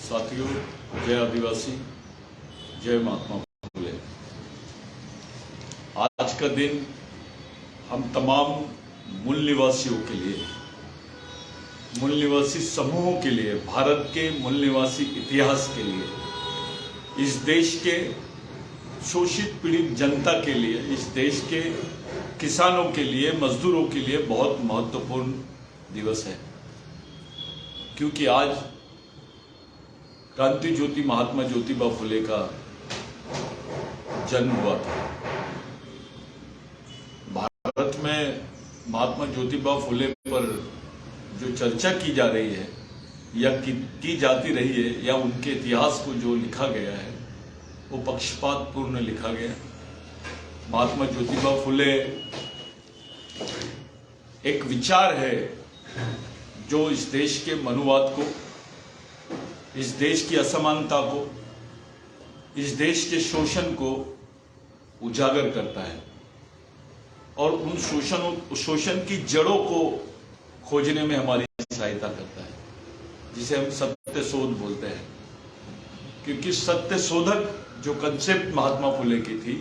साथियों, जय आदिवासी, जय महात्मा फुले। आज का दिन हम तमाम मूल निवासियों के लिए, मूल निवासी समूहों के लिए, भारत के मूल निवासी इतिहास के लिए, इस देश के शोषित पीड़ित जनता के लिए, इस देश के किसानों के लिए, मजदूरों के लिए बहुत महत्वपूर्ण दिवस है। क्योंकि आज क्रांति ज्योति महात्मा ज्योतिबा फुले का जन्म हुआ था। भारत में महात्मा ज्योतिबा फुले पर जो चर्चा की जा रही है या की जाती रही है, या उनके इतिहास को जो लिखा गया है वो पक्षपातपूर्ण लिखा गया। महात्मा ज्योतिबा फुले एक विचार है जो इस देश के मनुवाद को, इस देश की असमानता को, इस देश के शोषण को उजागर करता है और उन शोषण की जड़ों को खोजने में हमारी सहायता करता है, जिसे हम सत्य शोध बोलते हैं। क्योंकि सत्य शोधक जो कंसेप्ट महात्मा फुले की थी,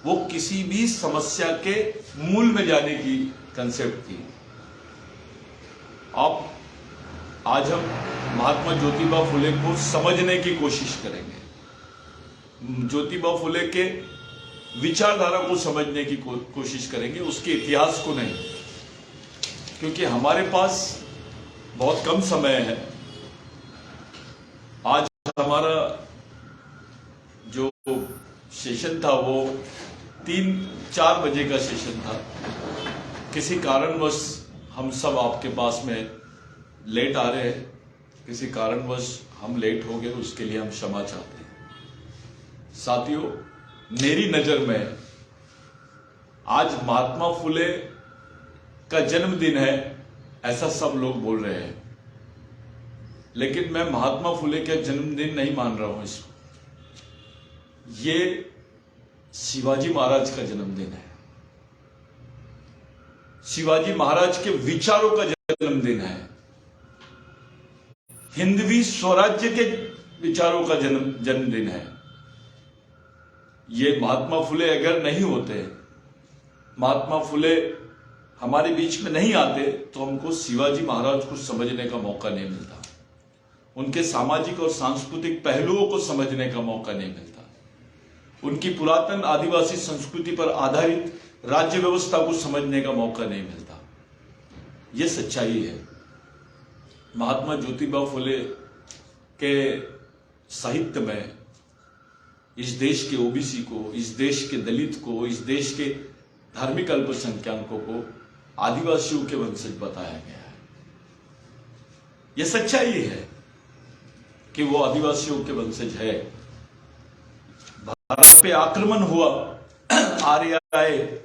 वो किसी भी समस्या के मूल में जाने की कंसेप्ट थी। आज हम महात्मा ज्योतिबा फुले को समझने की कोशिश करेंगे, ज्योतिबा फुले के विचारधारा को समझने की कोशिश करेंगे, उसके इतिहास को नहीं। क्योंकि हमारे पास बहुत कम समय है। आज हमारा जो सेशन था वो 3-4 बजे का सेशन था। किसी कारणवश हम सब आपके पास में लेट आ रहे हैं, किसी कारणवश हम लेट हो गए, उसके लिए हम क्षमा चाहते हैं। साथियों, मेरी नजर में आज महात्मा फुले का जन्मदिन है, ऐसा सब लोग बोल रहे हैं, लेकिन मैं महात्मा फुले का जन्मदिन नहीं मान रहा हूं। ये शिवाजी महाराज का जन्मदिन है, शिवाजी महाराज के विचारों का जन्मदिन है, हिंदवी स्वराज्य के विचारों का जन्मदिन है। ये महात्मा फुले अगर नहीं होते, महात्मा फुले हमारे बीच में नहीं आते, तो हमको शिवाजी महाराज को समझने का मौका नहीं मिलता, उनके सामाजिक और सांस्कृतिक पहलुओं को समझने का मौका नहीं मिलता, उनकी पुरातन आदिवासी संस्कृति पर आधारित राज्य व्यवस्था को समझने का मौका नहीं मिलता। यह सच्चाई है। महात्मा ज्योतिबा फुले के साहित्य में इस देश के ओबीसी को, इस देश के दलित को, इस देश के धार्मिक अल्पसंख्यकों को आदिवासियों के वंशज बताया गया है। यह सच्चाई है कि वो आदिवासियों के वंशज है। भारत पे आक्रमण हुआ, आर्य आए,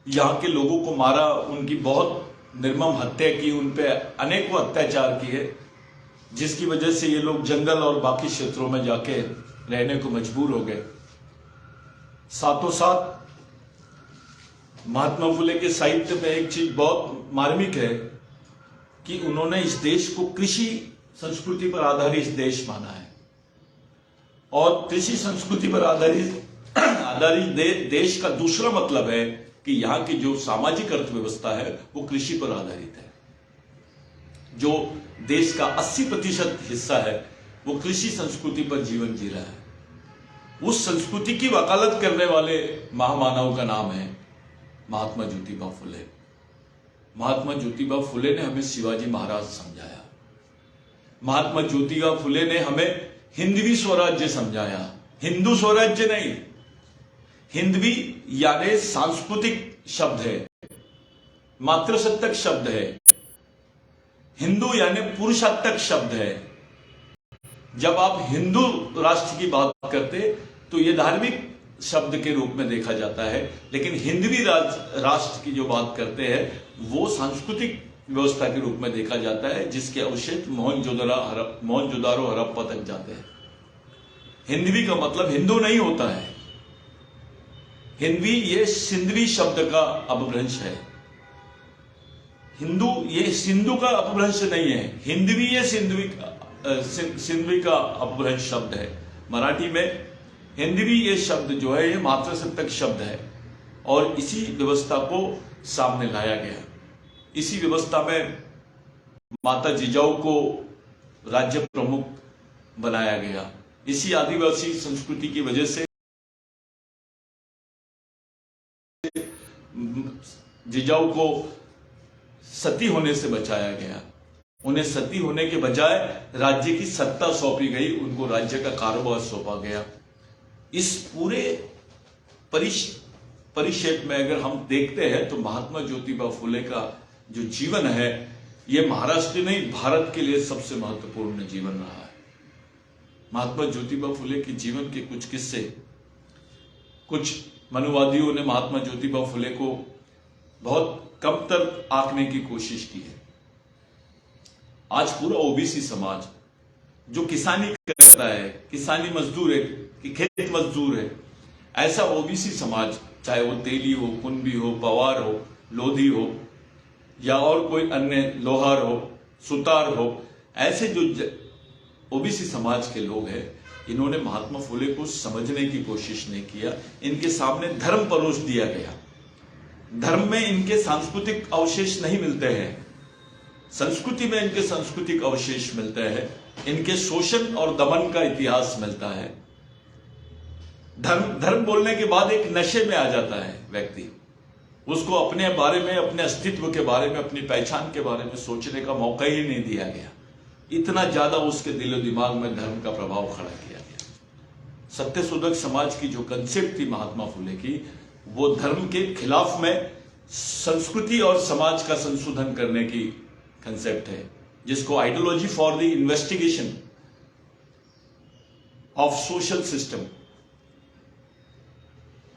यहां के लोगों को मारा, उनकी बहुत निर्मम हत्या की, उन पे अनेकों अत्याचार किए, जिसकी वजह से ये लोग जंगल और बाकी क्षेत्रों में जाके रहने को मजबूर हो गए। साथों साथ महात्मा फुले के साहित्य में एक चीज बहुत मार्मिक है कि उन्होंने इस देश को कृषि संस्कृति पर आधारित देश माना है, और कृषि संस्कृति पर आधारित देश का दूसरा मतलब है कि यहां की जो सामाजिक अर्थव्यवस्था है वो कृषि पर आधारित है। जो देश का 80% हिस्सा है वो कृषि संस्कृति पर जीवन जी रहा है। उस संस्कृति की वकालत करने वाले महामानव का नाम है महात्मा ज्योतिबा फुले। महात्मा ज्योतिबा फुले ने हमें शिवाजी महाराज समझाया। महात्मा ज्योतिबा फुले ने हमें हिंदवी स्वराज्य समझाया, हिंदू स्वराज्य नहीं। हिंदवी यानी सांस्कृतिक शब्द है, मातृसत्तक शब्द है। हिंदू यानी पुरुषात्मक शब्द है। जब आप हिंदू राष्ट्र की बात करते तो यह धार्मिक शब्द के रूप में देखा जाता है, लेकिन हिंदवी राष्ट्र की जो बात करते हैं वो सांस्कृतिक व्यवस्था के रूप में देखा जाता है, जिसके अवशेष मोहनजोदारो हड़प्पा तक जाते हैं। हिंदवी का मतलब हिंदू नहीं होता है। हिंदवी ये सिंधवी शब्द का अपभ्रंश है। हिंदू ये सिंधु का अपभ्रंश नहीं है, हिंदवी ये सिंधवी का सिंधवी का अपभ्रंश शब्द है। मराठी में हिंदवी ये शब्द जो है ये मातृसप्तक शब्द है और इसी व्यवस्था को सामने लाया गया। इसी व्यवस्था में माता जिजाऊ को राज्य प्रमुख बनाया गया। इसी आदिवासी संस्कृति की वजह से जिजाऊ को सती होने से बचाया गया। उन्हें सती होने के बजाय राज्य की सत्ता सौंपी गई, उनको राज्य का कारोबार सौंपा गया। इस पूरे परिक्षेप में अगर हम देखते हैं तो महात्मा ज्योतिबा फुले का जो जीवन है ये महाराष्ट्र नहीं भारत के लिए सबसे महत्वपूर्ण जीवन रहा है। महात्मा ज्योतिबा फुले के जीवन के कुछ किस्से, कुछ मनुवादियों ने महात्मा ज्योतिबा फुले को बहुत कम तर आंकने की कोशिश की है। आज पूरा ओबीसी समाज जो किसानी करता है, किसानी मजदूर है कि खेत मजदूर है, ऐसा ओबीसी समाज चाहे वो तेली हो, कुंभी हो, पवार हो, लोधी हो या और कोई अन्य लोहार हो, सुतार हो, ऐसे जो ओबीसी समाज के लोग हैं इन्होंने महात्मा फुले को समझने की कोशिश नहीं किया। इनके सामने धर्म परोस दिया गया। धर्म में इनके सांस्कृतिक अवशेष नहीं मिलते हैं, संस्कृति में इनके सांस्कृतिक अवशेष मिलते हैं, इनके शोषण और दमन का इतिहास मिलता है। धर्म बोलने के बाद एक नशे में आ जाता है व्यक्ति, उसको अपने बारे में, अपने अस्तित्व के बारे में, अपनी पहचान के बारे में सोचने का मौका ही नहीं दिया गया। इतना ज्यादा उसके दिलो दिमाग में धर्म का प्रभाव खड़ा किया गया। सत्यशोधक समाज की जो कंसेप्ट थी महात्मा फुले की, वो धर्म के खिलाफ में संस्कृति और समाज का संशोधन करने की कंसेप्ट है, जिसको ideology for the investigation of social system,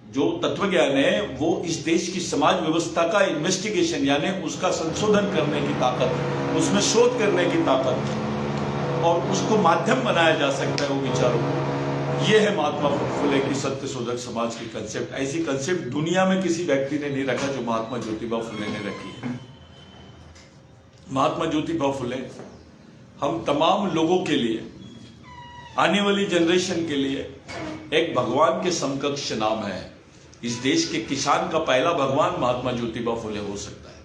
जो तत्वज्ञान है वो इस देश की समाज व्यवस्था का इन्वेस्टिगेशन यानी उसका संशोधन करने की ताकत, उसमें शोध करने की ताकत और उसको माध्यम बनाया जा सकता है वो विचारों को। ये है महात्मा फुले की सत्यशोधक समाज की कंसेप्ट। ऐसी कंसेप्ट दुनिया में किसी व्यक्ति ने नहीं रखा जो महात्मा ज्योतिबा फुले ने रखी है। महात्मा ज्योतिबा फुले हम तमाम लोगों के लिए, आने वाली जनरेशन के लिए एक भगवान के समकक्ष नाम है। इस देश के किसान का पहला भगवान महात्मा ज्योतिबा फुले हो सकता है।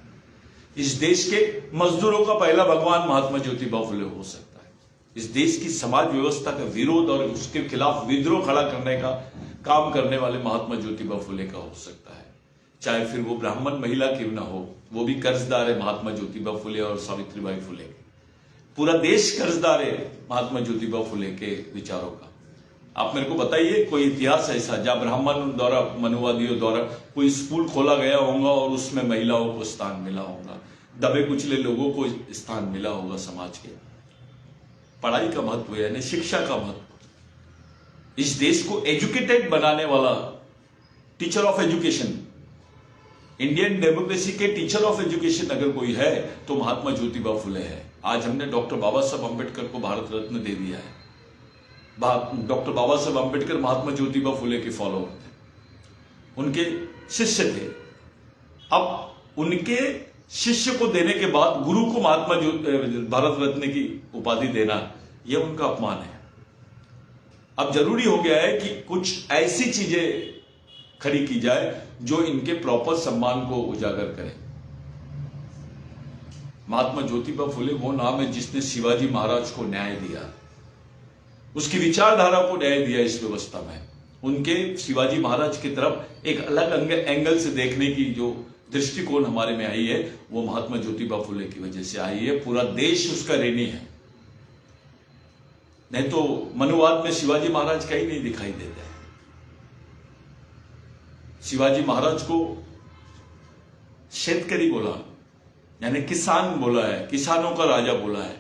इस देश के मजदूरों का पहला भगवान महात्मा ज्योतिबा फुले हो सकता है। इस देश की समाज व्यवस्था का विरोध और उसके खिलाफ विद्रोह खड़ा करने का काम करने वाले महात्मा ज्योतिबा फुले का हो सकता है। चाहे फिर वो ब्राह्मण महिला क्यों ना हो, वो भी कर्जदार है महात्मा ज्योतिबा फुले और सावित्रीबाई फुले के। पूरा देश कर्जदार है महात्मा ज्योतिबा फुले के विचारों का। आप मेरे को बताइए कोई इतिहास ऐसा जहां ब्राह्मण द्वारा, मनुवादियों द्वारा कोई स्कूल खोला गया होगा और उसमें महिलाओं को स्थान मिला होगा, दबे कुचले लोगों को स्थान मिला होगा समाज के। पढ़ाई का महत्व यानी शिक्षा का महत्व, इस देश को एजुकेटेड बनाने वाला teacher of education, Indian democracy के टीचर ऑफ एजुकेशन अगर कोई है तो महात्मा ज्योतिबा फुले है। आज हमने डॉक्टर बाबा साहब अम्बेडकर को भारत रत्न दे दिया है। डॉक्टर बाबा साहब अम्बेडकर महात्मा ज्योतिबा फुले के फॉलोअर थे, उनके शिष्य थे। अब उनके शिष्य को देने के बाद गुरु को महात्मा भारत रत्न की उपाधि देना, यह उनका अपमान है। अब जरूरी हो गया है कि कुछ ऐसी चीजें खड़ी की जाए जो इनके प्रॉपर सम्मान को उजागर करे। महात्मा ज्योतिबा फुले वो नाम है जिसने शिवाजी महाराज को न्याय दिया, उसकी विचारधारा को न्याय दिया इस व्यवस्था में। उनके शिवाजी महाराज की तरफ एक अलग एंगल से देखने की जो दृष्टिकोण हमारे में आई है वो महात्मा ज्योतिबा फुले की वजह से आई है। पूरा देश उसका ऋणी है, नहीं तो मनुवाद में शिवाजी महाराज का ही नहीं दिखाई देता है। शिवाजी महाराज को शेतकरी बोला, यानी किसान बोला है, किसानों का राजा बोला है।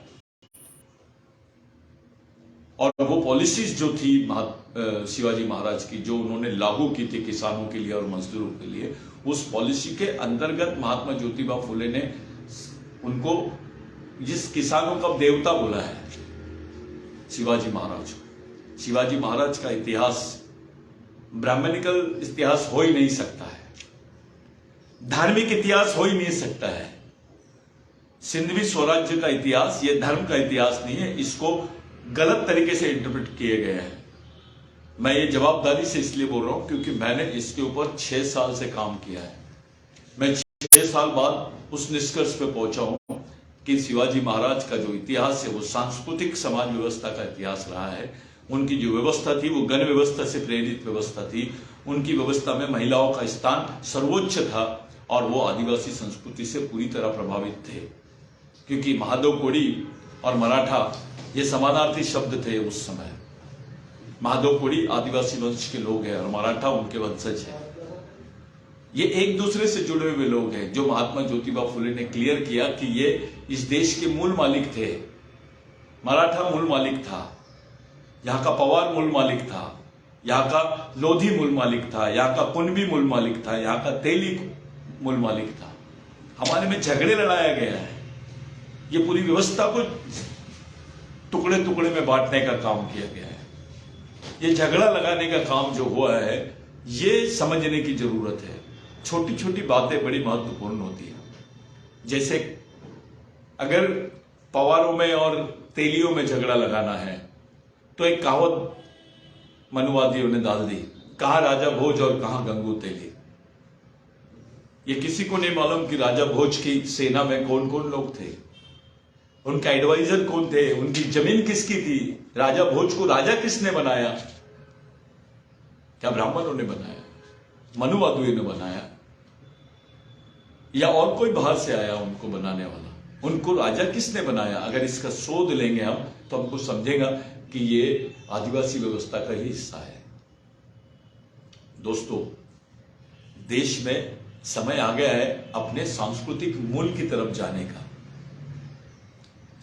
और वो पॉलिसीज जो थी शिवाजी महाराज की, जो उन्होंने लागू की थी किसानों के लिए और मजदूरों के लिए, उस पॉलिसी के अंतर्गत महात्मा ज्योतिबा फुले ने उनको जिस किसानों का देवता बोला है शिवाजी महाराज को। शिवाजी महाराज का इतिहास ब्राह्मणिकल इतिहास हो ही नहीं सकता है, धार्मिक इतिहास हो ही नहीं सकता है। सिंधवी स्वराज्य का इतिहास ये धर्म का इतिहास नहीं है, इसको गलत तरीके से इंटरप्रेट किए गए हैं। मैं ये जवाबदारी से इसलिए बोल रहा हूं क्योंकि मैंने इसके ऊपर 6 साल से काम किया है। मैं 6 साल बाद उस निष्कर्ष पे पहुंचा हूं कि शिवाजी महाराज का जो इतिहास है वो सांस्कृतिक समाज व्यवस्था का इतिहास रहा है। उनकी जो व्यवस्था थी वो गण व्यवस्था से प्रेरित व्यवस्था थी। उनकी व्यवस्था में महिलाओं का स्थान सर्वोच्च था और वो आदिवासी संस्कृति से पूरी तरह प्रभावित थे, क्योंकि महादेव कोड़ी और मराठा ये समानार्थी शब्द थे उस समय। महादेव कोड़ी आदिवासी वंश के लोग हैं और मराठा उनके वंशज है। ये एक दूसरे से जुड़े हुए लोग हैं। जो महात्मा ज्योतिबा फुले ने क्लियर किया कि ये इस देश के मूल मालिक थे। मराठा मूल मालिक था, यहाँ का पवार मूल मालिक था, यहाँ का लोधी मूल मालिक था, यहाँ का कुनबी मूल मालिक था, यहाँ का तेली मूल मालिक था। हमारे में झगड़े लड़ाया गया है। ये पूरी व्यवस्था को टुकड़े टुकड़े में बांटने का काम किया गया है। ये झगड़ा लगाने का काम जो हुआ है ये समझने की जरूरत है। छोटी छोटी बातें बड़ी महत्वपूर्ण होती है। जैसे अगर पवारों में और तेलियों में झगड़ा लगाना है तो एक कहावत मनुवादियों ने डाल दी, कहां राजा भोज और कहां गंगू तेली। ये किसी को नहीं मालूम कि राजा भोज की सेना में कौन कौन लोग थे, उनका एडवाइजर कौन थे, उनकी जमीन किसकी थी, राजा भोज को राजा किसने बनाया। क्या ब्राह्मणों ने बनाया, मनुवादियों ने बनाया, या और कोई बाहर से आया उनको बनाने वाला? उनको राजा किसने बनाया? अगर इसका शोध लेंगे हम तो हमको समझेगा कि ये आदिवासी व्यवस्था का ही हिस्सा है। दोस्तों, देश में समय आ गया है अपने सांस्कृतिक मूल की तरफ जाने का,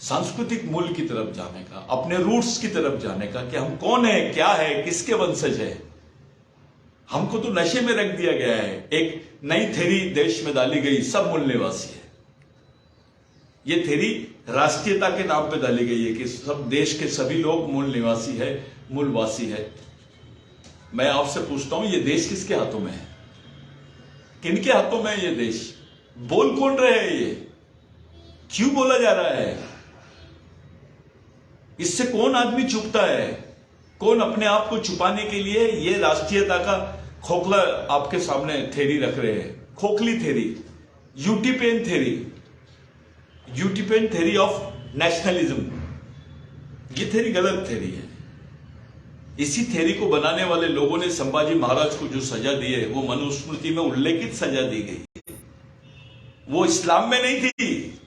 सांस्कृतिक मूल की तरफ जाने का, अपने रूट्स की तरफ जाने का कि हम कौन है, क्या है, किसके वंशज है। हमको तो नशे में रख दिया गया है। एक नई थ्योरी देश में डाली गई, सब मूल निवासी है। ये थ्योरी राष्ट्रीयता के नाम पे डाली गई है कि सब देश के सभी लोग मूल निवासी है, मूलवासी है। मैं आपसे पूछता हूं, ये देश किसके हाथों में है? किनके हाथों में है ये देश? बोल कौन रहे हैं ये? क्यों बोला जा रहा है? इससे कौन आदमी चुपता है? कौन अपने आप को छुपाने के लिए ये राष्ट्रीयता का खोखला आपके सामने थ्योरी रख रहे हैं? खोखली theory, utopian theory, utopian theory of nationalism. ये थ्योरी गलत थ्योरी है। इसी थ्योरी को बनाने वाले लोगों ने संभाजी महाराज को जो सजा दी है वो मनुस्मृति में उल्लेखित सजा दी गई। वो इस्लाम में नहीं थी,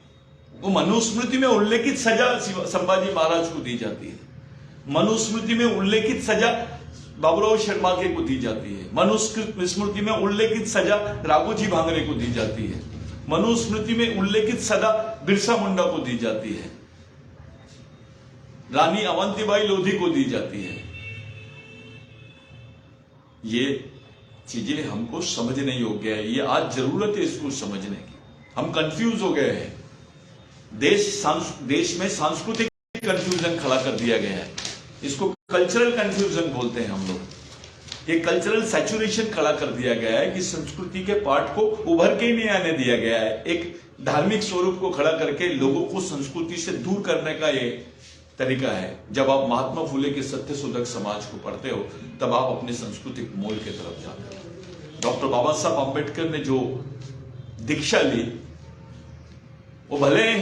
वो मनुस्मृति में उल्लेखित सजा संभाजी महाराज को दी जाती है। मनुस्मृति में उल्लेखित सजा बाबूराव शर्मा के को दी जाती है। मनुस्मृति में उल्लेखित सजा राघोजी भांगरे को दी जाती है। मनुस्मृति में उल्लेखित सजा बिरसा मुंडा को दी जाती है। रानी अवंतीबाई लोधी को दी जाती है। ये चीजें हमको समझने योग्य है। ये आज जरूरत है इसको समझने की। हम कंफ्यूज हो गए हैं। देश में सांस्कृतिक कंफ्यूजन खड़ा कर दिया गया है। इसको कल्चरल कंफ्यूजन बोलते हैं हम लोग। ये कल्चरल सैचुरेशन खड़ा कर दिया गया है कि संस्कृति के पार्ट को उभर के ही नहीं आने दिया गया है। एक धार्मिक स्वरूप को खड़ा करके लोगों को संस्कृति से दूर करने का ये तरीका है। जब आप महात्मा फुले के सत्यशोधक समाज को पढ़ते हो तब आप अपने सांस्कृतिक मूल की तरफ जाते हो। डॉक्टर बाबा साहब अम्बेडकर ने जो दीक्षा ली वो भले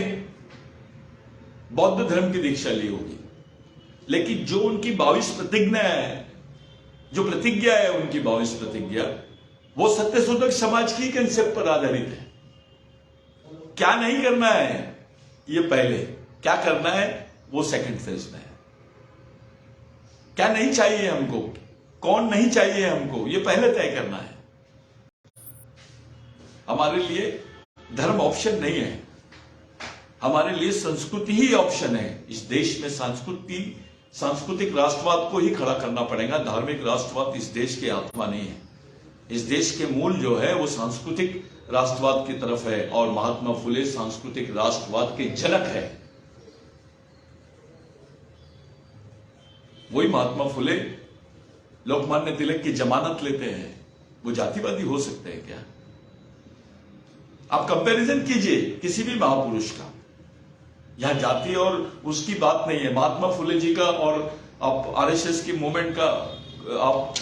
बौद्ध धर्म की दीक्षा ली होगी, लेकिन जो उनकी 22 प्रतिज्ञा है, जो प्रतिज्ञा है उनकी 22 प्रतिज्ञा, वो सत्यशोधक समाज की कंसेप्ट पर आधारित है। क्या नहीं करना है ये पहले, क्या करना है वो सेकंड फेज में है। क्या नहीं चाहिए हमको, कौन नहीं चाहिए हमको, ये पहले तय करना है। हमारे लिए धर्म ऑप्शन नहीं है, हमारे लिए संस्कृति ही ऑप्शन है। इस देश में सांस्कृतिक राष्ट्रवाद को ही खड़ा करना पड़ेगा। धार्मिक राष्ट्रवाद इस देश की आत्मा नहीं है। इस देश के मूल जो है वो सांस्कृतिक राष्ट्रवाद की तरफ है और महात्मा फुले सांस्कृतिक राष्ट्रवाद के जनक है। वही महात्मा फुले लोकमान्य तिलक की जमानत लेते हैं। वो जातिवादी हो सकते हैं क्या? आप कंपैरिजन कीजिए किसी भी महापुरुष का। यहां जाति और उसकी बात नहीं है। महात्मा फुले जी का और आप आरएसएस की मूवमेंट का आप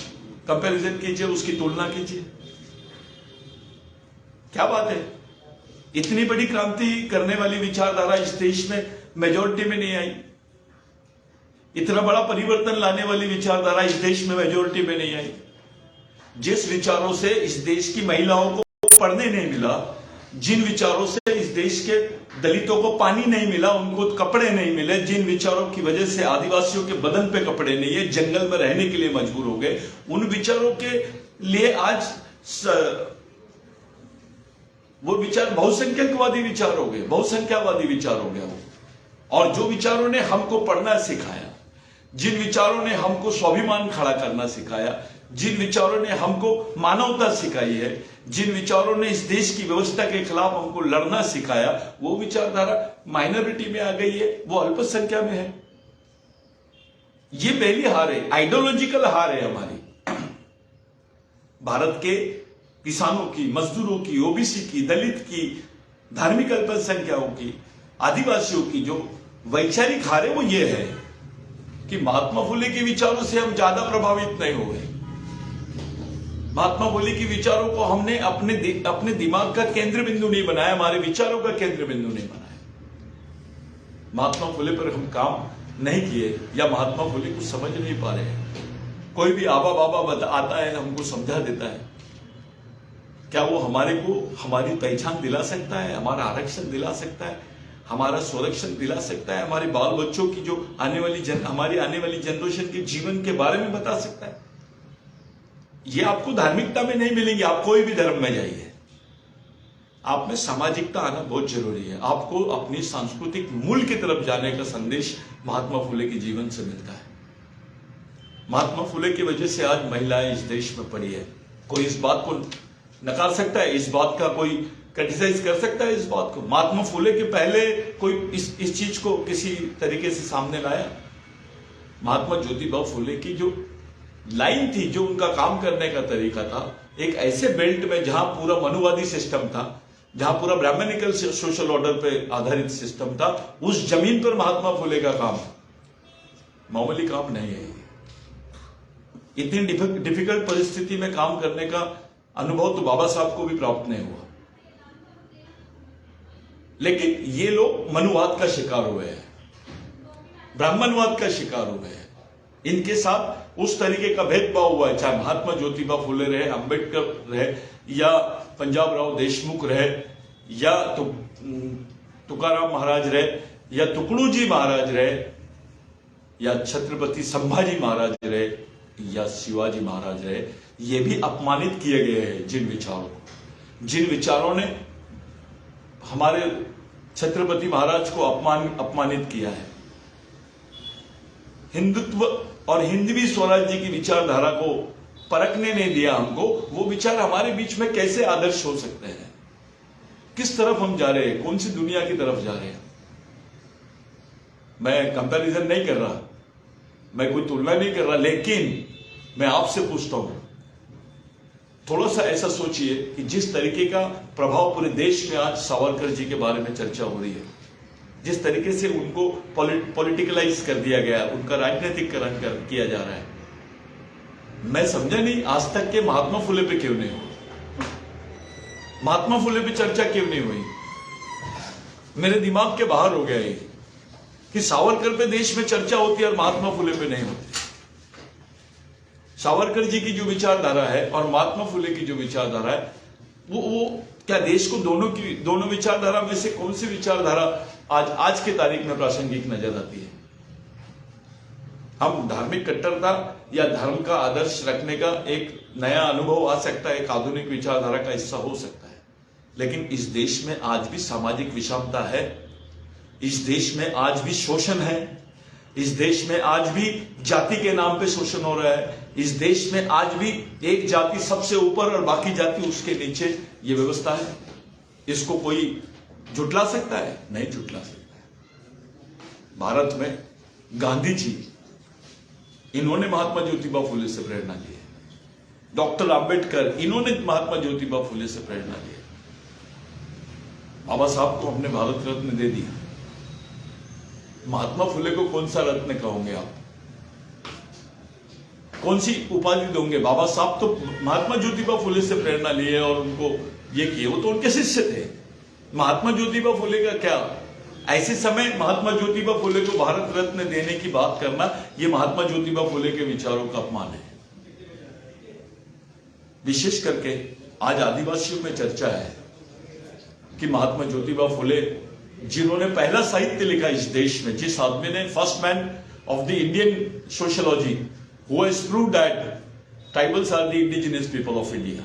कंपैरिजन कीजिए, उसकी तुलना कीजिए, क्या बात है। इतनी बड़ी क्रांति करने वाली विचारधारा इस देश में मेजोरिटी में नहीं आई। इतना बड़ा परिवर्तन लाने वाली विचारधारा इस देश में मेजोरिटी में नहीं आई। जिस विचारों से इस देश की महिलाओं को पढ़ने नहीं मिला, जिन विचारों से इस देश के दलितों को पानी नहीं मिला, उनको कपड़े नहीं मिले, जिन विचारों की वजह से आदिवासियों के बदन पे कपड़े नहीं है, जंगल में रहने के लिए मजबूर हो गए, उन विचारों के लिए आज वो विचार बहुसंख्यकवादी विचार हो गए, बहुसंख्यावादी विचार हो गया वो। और जो विचारों ने हमको पढ़ना सिखाया, जिन विचारों ने हमको स्वाभिमान खड़ा करना सिखाया, जिन विचारों ने हमको मानवता सिखाई है, जिन विचारों ने इस देश की व्यवस्था के खिलाफ हमको लड़ना सिखाया, वो विचारधारा माइनॉरिटी में आ गई है, वो अल्पसंख्या में है। ये पहली हार है, आइडियोलॉजिकल हार है हमारी। भारत के किसानों की, मजदूरों की, ओबीसी की, दलित की, धार्मिक अल्पसंख्याओं की, आदिवासियों की जो वैचारिक हार है वो ये है कि महात्मा फुले के विचारों से हम ज्यादा प्रभावित नहीं हो गए। महात्मा फुले के विचारों को हमने अपने दिमाग का केंद्र बिंदु नहीं बनाया, हमारे विचारों का केंद्र बिंदु नहीं बनाया। महात्मा फुले पर हम काम नहीं किए या महात्मा फुले को समझ नहीं पा रहे हैं। कोई भी आबा बाबा आता है, हमको समझा देता है, क्या वो हमारे को हमारी पहचान दिला सकता है, हमारा आरक्षण दिला सकता है, हमारा संरक्षण दिला सकता है, हमारे बाल बच्चों की जो हमारी आने वाली जनरेशन के जीवन के बारे में बता सकता है? ये आपको धार्मिकता में नहीं मिलेंगे। आप कोई भी धर्म में जाइए, आप में सामाजिकता आना बहुत जरूरी है। आपको अपनी सांस्कृतिक मूल की तरफ जाने का संदेश महात्मा फुले के जीवन से मिलता है। महात्मा फुले की वजह से आज महिलाएं इस देश में पड़ी है। कोई इस बात को नकार सकता है? इस बात का कोई क्रिटिसाइज कर सकता है? इस बात को महात्मा फुले के पहले कोई इस चीज को किसी तरीके से सामने लाया? महात्मा ज्योतिबा फुले की जो लाइन थी, जो उनका काम करने का तरीका था, एक ऐसे बेल्ट में जहां पूरा मनुवादी सिस्टम था, जहां पूरा ब्राह्मणिकल सोशल ऑर्डर पे आधारित सिस्टम था, उस जमीन पर महात्मा फुले का काम मामूली काम नहीं है। इतनी डिफिकल्ट परिस्थिति में काम करने का अनुभव तो बाबा साहब को भी प्राप्त नहीं हुआ। लेकिन ये लोग मनुवाद का शिकार हुए हैं, ब्राह्मणवाद का शिकार हुए हैं। इनके साथ उस तरीके का भेदभाव हुआ है, चाहे महात्मा ज्योतिबा फुले रहे, अंबेडकर रहे, या पंजाब राव देशमुख रहे, या तुकाराम महाराज रहे, या तुकडोजी महाराज रहे, या छत्रपति संभाजी महाराज रहे, या शिवाजी महाराज रहे। ये भी अपमानित किए गए हैं जिन विचारों ने हमारे छत्रपति महाराज को अपमानित किया है। हिंदुत्व और हिंदवी स्वराज्य की विचारधारा को परखने नहीं दिया हमको। वो विचार हमारे बीच में कैसे आदर्श हो सकते हैं? किस तरफ हम जा रहे हैं? कौन सी दुनिया की तरफ जा रहे हैं? मैं कंपैरिजन नहीं कर रहा, मैं कोई तुलना नहीं कर रहा, लेकिन मैं आपसे पूछता हूं, थोड़ा सा ऐसा सोचिए कि जिस तरीके का प्रभाव पूरे देश में आज सावरकर जी के बारे में चर्चा हो रही है, जिस तरीके से उनको पॉलिटिकलाइज कर दिया गया, उनका राजनीतिकरण किया जा रहा है, मैं समझा नहीं आज तक के महात्मा फुले पे क्यों नहीं हुआ? महात्मा फुले पे चर्चा क्यों नहीं हुई? मेरे दिमाग के बाहर हो गया ये कि सावरकर पे देश में चर्चा होती है और महात्मा फुले पे नहीं होती। सावरकर जी की जो विचारधारा है और महात्मा फुले की जो विचारधारा है, वो क्या देश को दोनों विचारधारा में से कौन सी विचारधारा आज के तारीख में प्रासंगिक नजर आती है? हम धार्मिक कट्टरता या धर्म का आदर्श रखने का एक नया अनुभव आ सकता है, एक आधुनिक विचारधारा का हिस्सा हो सकता है, लेकिन इस देश में आज भी सामाजिक विषमता है, इस देश में आज भी शोषण है, इस देश में आज भी जाति के नाम पे शोषण हो रहा है, इस देश में आज भी एक जाति सबसे ऊपर और बाकी जाति उसके नीचे, ये व्यवस्था है। इसको कोई झुटला सकता है? नहीं झुटला सकता है। भारत में गांधी जी, इन्होंने महात्मा ज्योतिबा फुले से प्रेरणा ली है। डॉक्टर अंबेडकर, इन्होंने महात्मा ज्योतिबा फुले से प्रेरणा ली है। बाबा साहब को हमने भारत रत्न दे दिया, महात्मा फुले को कौन सा रत्न कहोगे आप? कौन सी उपाधि दोगे? बाबा साहब तो महात्मा ज्योतिबा फुले से प्रेरणा लिए और उनको ये किए, वो तो उनके शिष्य थे। महात्मा ज्योतिबा फुले का क्या? ऐसे समय महात्मा ज्योतिबा फुले को भारत रत्न देने की बात करना, ये महात्मा ज्योतिबा फुले के विचारों का अपमान है। विशेष करके आज आदिवासियों में चर्चा है कि महात्मा ज्योतिबा फुले, जिन्होंने पहला साहित्य लिखा इस देश में, जिस आदमी ने first man of the Indian sociology who has proved that tribals are the indigenous people of India,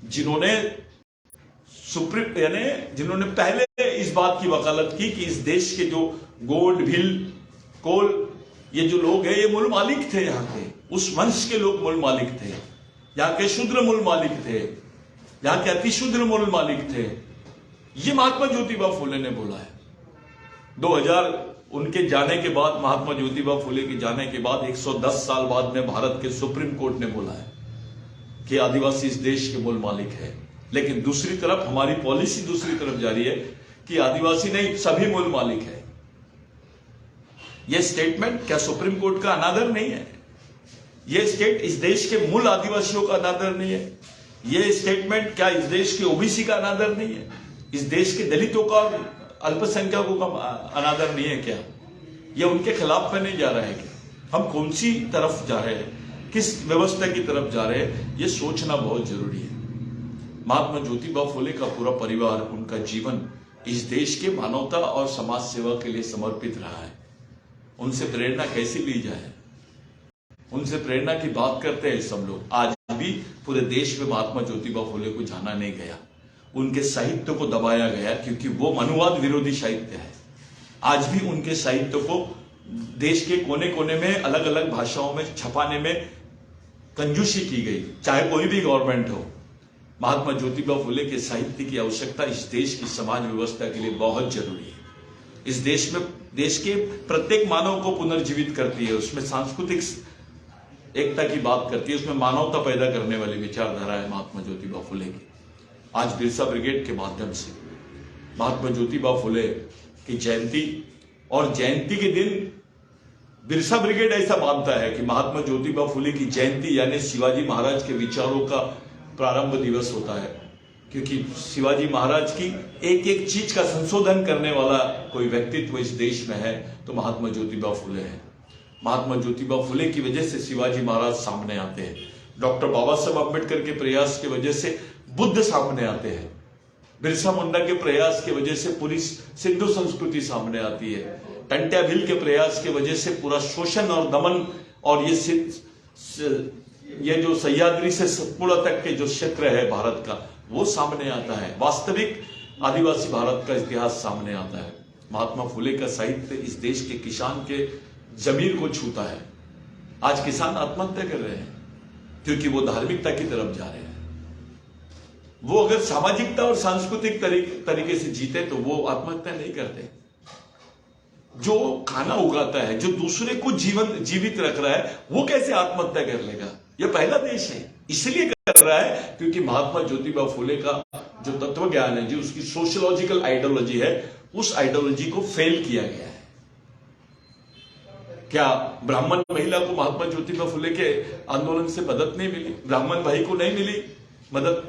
जिन्होंने पहले इस बात की वकालत की कि इस देश के जो गोंड, भील, कोल, ये जो लोग हैं, ये मूल मालिक थे। यहाँ के उस वंश के लोग मूल मालिक थे, यहाँ के शूद्र मूल मालिक थे, यहाँ के अतिशूद्र मूल मालिक थे। ये महात्मा ज्योतिबा फुले ने बोला है। 2000 उनके जाने के बाद, महात्मा ज्योतिबा फुले के जाने के बाद 110 साल बाद में भारत के सुप्रीम कोर्ट ने बोला है कि आदिवासी इस देश के मूल मालिक है। लेकिन दूसरी तरफ हमारी पॉलिसी दूसरी तरफ जारी है कि आदिवासी नहीं, सभी मूल मालिक है। यह स्टेटमेंट क्या सुप्रीम कोर्ट का अनादर नहीं है? यह स्टेट इस देश के मूल आदिवासियों का अनादर नहीं है? यह स्टेटमेंट क्या इस देश के ओबीसी का अनादर नहीं है? इस देश के दलितों का और अल्पसंख्यकों का अनादर नहीं है क्या? यह उनके खिलाफ में नहीं जा रहा है क्या? हम कौन सी तरफ जा रहे हैं, किस व्यवस्था की तरफ जा रहे हैं, यह सोचना बहुत जरूरी है। महात्मा ज्योतिबा फुले का पूरा परिवार, उनका जीवन इस देश के मानवता और समाज सेवा के लिए समर्पित रहा है। उनसे प्रेरणा कैसे ली जाए? उनसे प्रेरणा की बात करते हैं सब लोग। आज भी पूरे देश में महात्मा ज्योतिबा फुले को जाना नहीं गया, उनके साहित्य को दबाया गया, क्योंकि वो मनुवाद विरोधी साहित्य है। आज भी उनके साहित्य को देश के कोने कोने में अलग अलग भाषाओं में छपाने में कंजूसी की गई, चाहे कोई भी गवर्नमेंट हो। महात्मा ज्योतिबा फुले के साहित्य की आवश्यकता इस देश की समाज व्यवस्था के लिए बहुत जरूरी है। इस देश में देश के प्रत्येक मानव को पुनर्जीवित करती है, उसमें सांस्कृतिक एकता की बात करती है, उसमें मानवता पैदा करने वाली विचारधारा है महात्मा ज्योतिबा फुले की। आज बिरसा ब्रिगेड के माध्यम से महात्मा ज्योतिबा फुले की जयंती, और जयंती के दिन बिरसा ब्रिगेड ऐसा मानता है कि महात्मा ज्योतिबा फुले की जयंती यानी शिवाजी महाराज के विचारों का प्रारंभ दिवस होता है, क्योंकि शिवाजी महाराज की एक एक चीज का संशोधन करने वाला कोई व्यक्तित्व इस देश में है तो महात्मा ज्योतिबा फुले है। महात्मा ज्योतिबा फुले की वजह से शिवाजी महाराज सामने आते हैं, डॉक्टर बाबा साहब अम्बेडकर के प्रयास की वजह से बुद्ध सामने आते हैं, बिरसा मुंडा के प्रयास की वजह से पूरी सिंधु संस्कृति सामने आती है, टंट्या भील के प्रयास की वजह से पूरा शोषण और दमन और ये जो सह्याद्री से सतपुड़ा तक के जो क्षेत्र है भारत का, वो सामने आता है। वास्तविक आदिवासी भारत का इतिहास सामने आता है। महात्मा फुले का साहित्य इस देश के किसान के जमीर को छूता है। आज किसान आत्महत्या कर रहे हैं क्योंकि वो धार्मिकता की तरफ जा रहे हैं। वो अगर सामाजिकता और सांस्कृतिक तरीके से जीते तो वो आत्महत्या नहीं करते। जो खाना उगाता है, जो दूसरे को जीवित रख रहा है, वो कैसे आत्महत्या कर लेगा? ये पहला देश है, इसलिए कर रहा है क्योंकि महात्मा ज्योतिबा फुले का जो तत्व ज्ञान है, जो उसकी सोशियोलॉजिकल आइडियोलॉजी है, उस आइडियोलॉजी को फेल किया गया है। क्या ब्राह्मण महिला को महात्मा ज्योतिबा फुले के आंदोलन से मदद नहीं मिली? ब्राह्मण भाई को नहीं मिली मदद?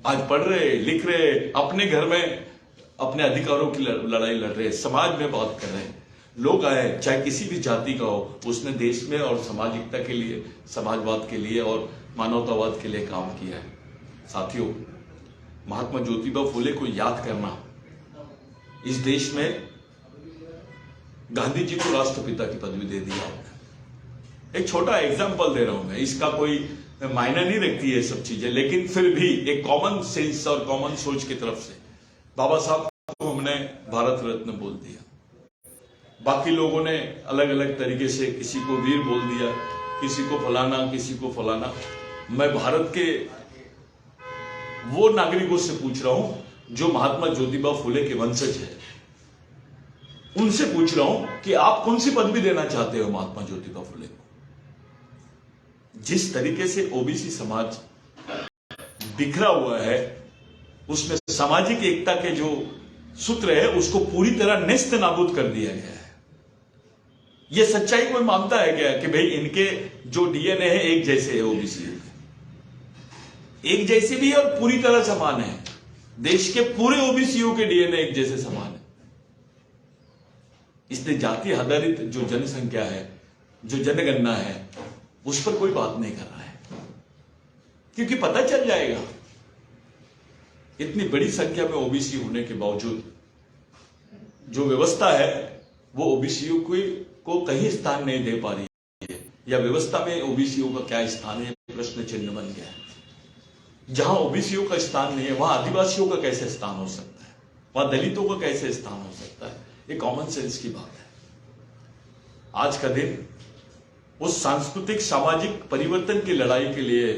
आज पढ़ रहे, लिख रहे, अपने घर में अपने अधिकारों की लड़ाई लड़ रहे, समाज में बात कर रहे हैं। लोग आए, चाहे किसी भी जाति का हो, उसने देश में और सामाजिकता के लिए, समाजवाद के लिए और मानवतावाद के लिए काम किया है। साथियों, महात्मा ज्योतिबा फुले को याद करना, इस देश में गांधी जी को राष्ट्रपिता की पदवी दे दी आपने। एक छोटा एग्जाम्पल दे रहा हूं मैं, इसका कोई मायना नहीं रखती है सब चीजें, लेकिन फिर भी एक कॉमन सेंस और कॉमन सोच की तरफ से बाबा साहब को हमने भारत रत्न बोल दिया। बाकी लोगों ने अलग अलग तरीके से किसी को वीर बोल दिया, किसी को फलाना, किसी को फलाना। मैं भारत के वो नागरिकों से पूछ रहा हूं जो महात्मा ज्योतिबा फुले के वंशज है, उनसे पूछ रहा हूं कि आप कौन सी पदवी देना चाहते हो महात्मा ज्योतिबा फुले को? जिस तरीके से ओबीसी समाज बिखरा हुआ है, उसमें सामाजिक एकता के जो सूत्र है उसको पूरी तरह नेस्त नाबूद कर दिया गया है। ये सच्चाई कोई मानता है क्या कि भाई इनके जो डीएनए है एक जैसे है, ओबीसी एक जैसे भी है और पूरी तरह समान है। देश के पूरे ओबीसीओ के डीएनए एक जैसे समान है। इसलिए जाति आधारित जो जनसंख्या है, जो जनगणना है, उस पर कोई बात नहीं कर रहा है, क्योंकि पता चल जाएगा इतनी बड़ी संख्या में ओबीसी होने के बावजूद जो व्यवस्था है वो ओबीसीओ को कहीं स्थान नहीं दे पा रही है, या व्यवस्था में ओबीसीओ का क्या स्थान है, प्रश्न चिन्ह बन गया है। जहां ओबीसीओ का स्थान नहीं है वहां आदिवासियों का कैसे स्थान हो सकता है, वहां दलितों का कैसे स्थान हो सकता है? ये कॉमन सेंस की बात है। आज का दिन उस सांस्कृतिक सामाजिक परिवर्तन की लड़ाई के लिए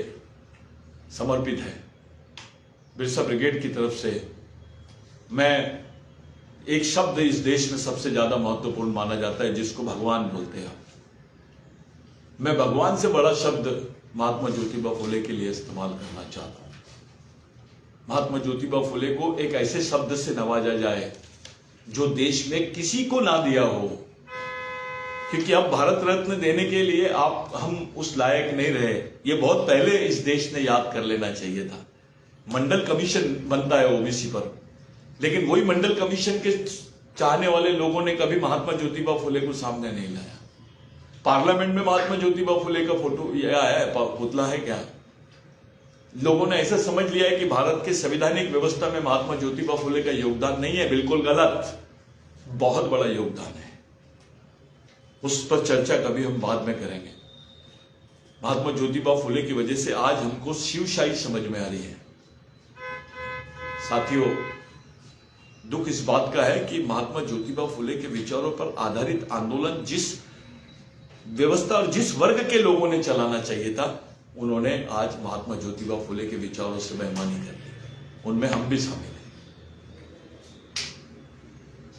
समर्पित है। बिरसा ब्रिगेड की तरफ से मैं एक शब्द इस देश में सबसे ज्यादा महत्वपूर्ण माना जाता है, जिसको भगवान बोलते हैं। मैं भगवान से बड़ा शब्द महात्मा ज्योतिबा फुले के लिए इस्तेमाल करना चाहता हूं। महात्मा ज्योतिबा फुले को एक ऐसे शब्द से नवाजा जाए जो देश में किसी को ना दिया हो, क्योंकि अब भारत रत्न देने के लिए हम उस लायक नहीं रहे। ये बहुत पहले इस देश ने याद कर लेना चाहिए था। मंडल कमीशन बनता है ओबीसी पर, लेकिन वही मंडल कमीशन के चाहने वाले लोगों ने कभी महात्मा ज्योतिबा फुले को सामने नहीं लाया। पार्लियामेंट में महात्मा ज्योतिबा फुले का फोटो आया है, पुतला है क्या? लोगों ने ऐसा समझ लिया है कि भारत के संवैधानिक व्यवस्था में महात्मा ज्योतिबा फुले का योगदान नहीं है। बिल्कुल गलत, बहुत बड़ा योगदान है। उस पर चर्चा कभी हम बाद में करेंगे। महात्मा ज्योतिबा फुले की वजह से आज हमको शिवशाही समझ में आ रही है। साथियों, दुख इस बात का है कि महात्मा ज्योतिबा फुले के विचारों पर आधारित आंदोलन जिस व्यवस्था और जिस वर्ग के लोगों ने चलाना चाहिए था, उन्होंने आज महात्मा ज्योतिबा फुले के विचारों से बेईमानी कर दी। उनमें हम भी शामिल हैं।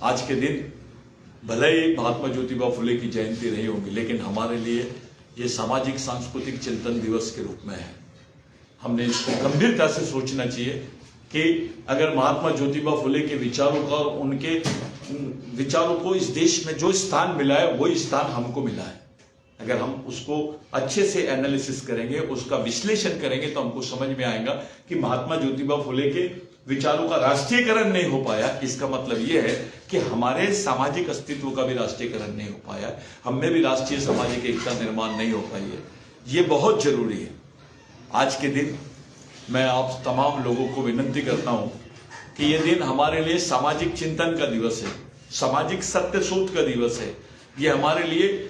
आज के दिन भले ही महात्मा ज्योतिबा फुले की जयंती नहीं होगी, लेकिन हमारे लिए यह सामाजिक सांस्कृतिक चिंतन दिवस के रूप में है। हमने इसको गंभीरता से सोचना चाहिए कि अगर महात्मा ज्योतिबा फुले के विचारों का और उनके विचारों को इस देश में जो स्थान मिला है, वही स्थान हमको मिला है। अगर हम उसको अच्छे से एनालिसिस करेंगे, उसका विश्लेषण करेंगे, तो हमको समझ में आएगा कि महात्मा ज्योतिबा फुले के विचारों का राष्ट्रीयकरण नहीं हो पाया। इसका मतलब यह है कि हमारे सामाजिक अस्तित्व का भी राष्ट्रीयकरण नहीं हो पाया, हम में भी राष्ट्रीय सामाजिक एकता निर्माण नहीं हो पाई है। ये बहुत जरूरी है। आज के दिन मैं आप तमाम लोगों को विनती करता हूं कि यह दिन हमारे लिए सामाजिक चिंतन का दिवस है, सामाजिक सत्य शोध का दिवस है। यह हमारे लिए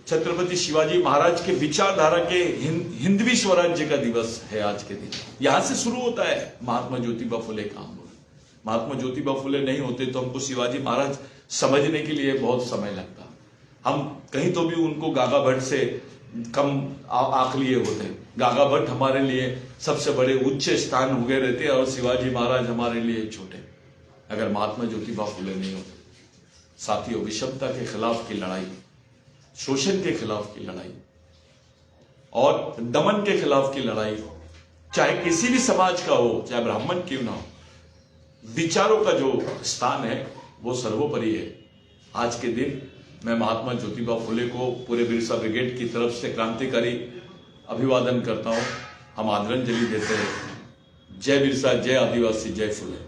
छत्रपति शिवाजी महाराज के विचारधारा के हिंदवी स्वराज्य का दिवस है। आज के दिन यहां से शुरू होता है महात्मा ज्योतिबा फुले का आंदोलन। महात्मा ज्योतिबा फुले नहीं होते तो हमको शिवाजी महाराज समझने के लिए बहुत समय लगता। हम कहीं तो भी उनको गागा भट्ट से कम आंक लिए होते। गागा भट्ट हमारे लिए सबसे बड़े उच्च स्थान हुए रहते और शिवाजी महाराज हमारे लिए छोटे, अगर महात्मा ज्योतिबा फुले नहीं होते। साथियों, विषमता के खिलाफ की लड़ाई, शोषण के खिलाफ की लड़ाई और दमन के खिलाफ की लड़ाई, चाहे किसी भी समाज का हो, चाहे ब्राह्मण क्यों ना हो, विचारों का जो स्थान है वो सर्वोपरि है। आज के दिन मैं महात्मा ज्योतिबा फुले को पूरे बिरसा ब्रिगेड की तरफ से क्रांतिकारी अभिवादन करता हूं। हम आदरांजलि देते हैं। जय बिरसा, जय आदिवासी, जय फुले।